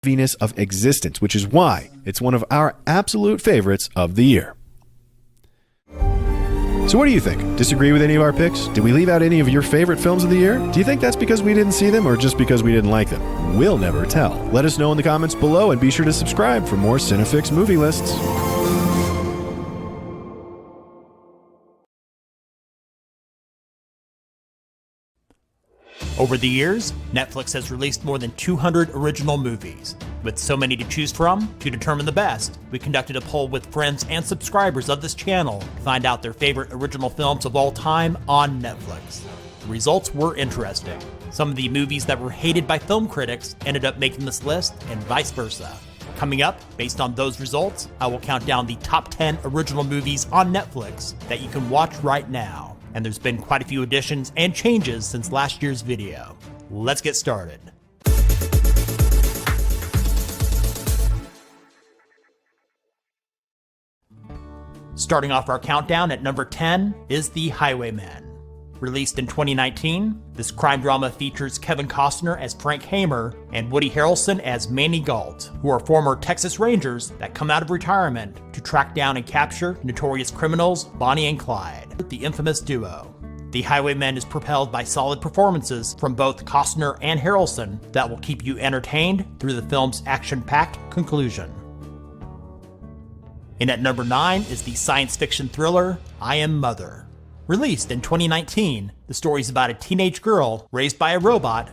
Venus of Existence, which is why it's one of our absolute favorites of the year. So what do you think? Disagree with any of our picks? Did we leave out any of your favorite films of the year? Do you think that's because we didn't see them or just because we didn't like them? We'll never tell. Let us know in the comments below and be sure to subscribe for more Cinefix movie lists. Over the years, Netflix has released more than 200 original movies. With so many to choose from, to determine the best, we conducted a poll with friends and subscribers of this channel to find out their favorite original films of all time on Netflix. The results were interesting. Some of the movies that were hated by film critics ended up making this list, and vice versa. Coming up, based on those results, I will count down the top 10 original movies on Netflix that you can watch right now. And there's been quite a few additions and changes since last year's video. Let's get started. Starting off our countdown at number 10 is The Highwaymen. Released in 2019, this crime drama features Kevin Costner as Frank Hamer and Woody Harrelson as Manny Galt, who are former Texas Rangers that come out of retirement to track down and capture notorious criminals Bonnie and Clyde, the infamous duo. The Highwaymen is propelled by solid performances from both Costner and Harrelson that will keep you entertained through the film's action-packed conclusion. And at number 9 is the science fiction thriller I Am Mother. Released in 2019, the story is about a teenage girl raised by a robot